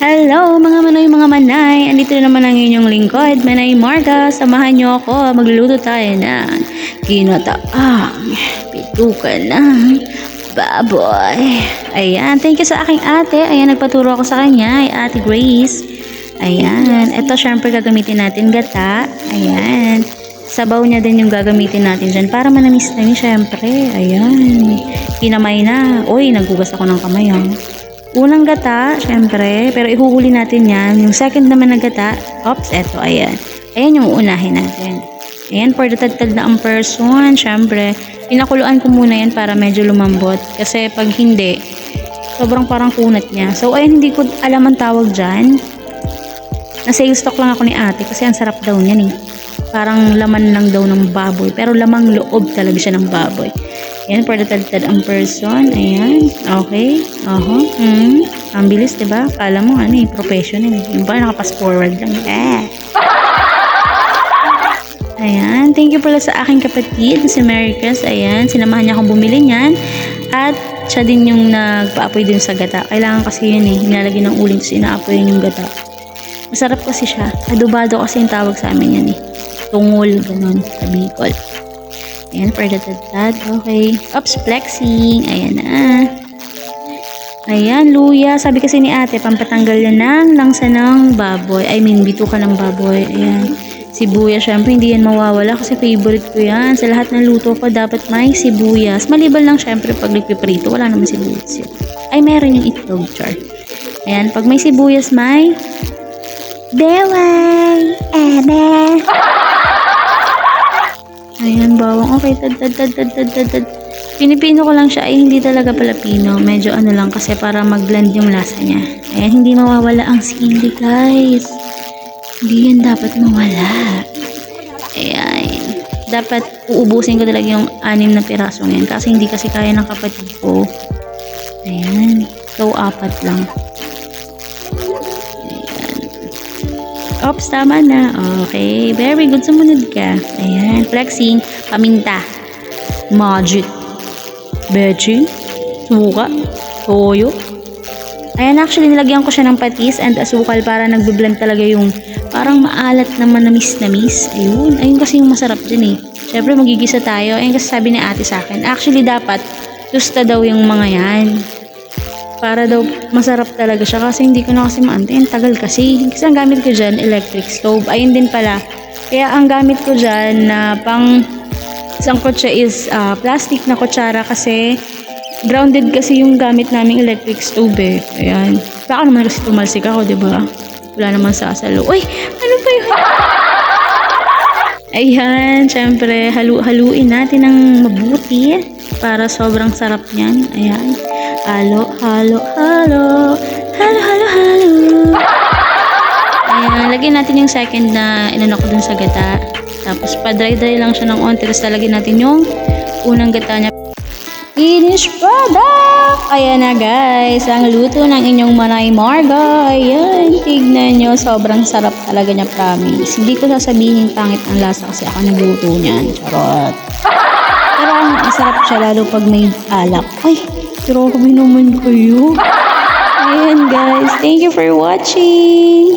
Hello mga manoy, mga manay. Andito na naman ang inyong lingkod, Manay Marga. Samahan niyo ako. Magluluto tayo ng ginataang bituka ng baboy. Ayan, thank you sa aking ate. Ayan, nagpaturo ako sa kanya, ay Ate Grace. Ayan, ito syempre gagamitin natin gata. Ayan, sabaw niya din yung gagamitin natin dyan para manamis-namis syempre. Ayan, kinamay na. Uy, nagugas ako ng kamay ha. Unang gata, syempre, pero ihuhuli natin yan. Yung second naman na gata, oops, eto, ayan. Ayan yung uunahin natin. Ayan, for the tagtag na ang person, syempre, pinakuluan ko muna yan para medyo lumambot. Kasi pag hindi, sobrang parang kunat niya. So, ayan, hindi ko alam ang tawag dyan. Nasa-sale stock lang ako ni ate kasi ang sarap daw niyan eh. Parang laman lang daw ng baboy, pero lamang loob talaga siya ng baboy. Ayan, for the tagtad ang person. Ayan. Okay. Ang bilis, diba? Kala mo, ano eh, professional eh. Yung ba, nakapass forward lang. Ayan. Thank you pala sa aking kapatid, si Maricas. Ayan. Sinamahan niya akong bumili niyan. At siya din yung nagpa-apoy din sa gata. Kailangan kasi yun eh. Nilalagay ng uling kasi inaapoy yung gata. Masarap kasi siya. Adobado kasi yung tawag sa amin yan eh. Tungol, ganun, sa Bicol. Ayan, for the tad. Okay. Oops, flexing. Ayan na. Ayan, luya. Sabi kasi ni ate, pampatanggal yan ng langsa ng baboy. I mean, bituka ng baboy. Ayan. Sibuyas, syempre, hindi yan mawawala kasi favorite ko yan. Sa lahat ng luto ko, dapat may sibuyas. Maliban lang, syempre, pag nagpiprito, wala naman sibuyas yun. Ay, meron yung itlog, char. Ayan, pag may sibuyas, may bewang. Ebe. Ayan, bawang. Okay, tad. Pinipino ko lang siya. Ay, hindi talaga pala pino. Medyo ano lang kasi para mag-blend yung lasa niya. Ayan, hindi mawawala ang sili, guys. Hindi yan dapat mawala. Ayan. Dapat uubusin ko talaga yung 6 na pirasong yan. Kasi hindi kasi kaya ng kapatid ko. Ayan. So, 4 lang. Oops, tama na. Okay, very good. Sumunod ka. Ayan, flexing. Paminta. Magic. Bechi. Suka. Toyo. Ayan, actually, nilagyan ko siya ng patis and asukal para nagbe-blend talaga yung parang maalat na manamis-namis. Ayun. Ayun kasi yung masarap dyan eh. Siyempre, magigisa tayo. Ayun kasi sabi ni ate sa akin. Actually, dapat tusta daw yung mga yan. Para daw masarap talaga siya kasi hindi ko na kasi maantay. Tagal kasi. Kasi ang gamit ko dyan, electric stove. Ayun din pala. Kaya ang gamit ko dyan na pang isang kotse is plastic na kutsara kasi grounded kasi yung gamit naming electric stove eh. Ayan. Baka naman kasi tumalsik ako, diba? Wala naman sasalo. Uy! Ano ba yun? Ayan. Syempre, haluin natin ng mabuti para sobrang sarap niyan. Ayan. Halo. Ayan, lagyan natin yung second na inano ko dun sa gata. Tapos pa-dry lang siya ng onti. Tapos lalagyan natin yung unang gata niya. Finished product! Ayan na guys, ang luto ng inyong Manay Marga. Ayan, tignan nyo. Sobrang sarap talaga niya, promise. Hindi ko sasabihin pangit ang lasa kasi ako nagluto niyan. Charot. Pero masarap siya lalo pag may alak. Ay! Grabe naman kayo. Ayan guys. Thank you for watching.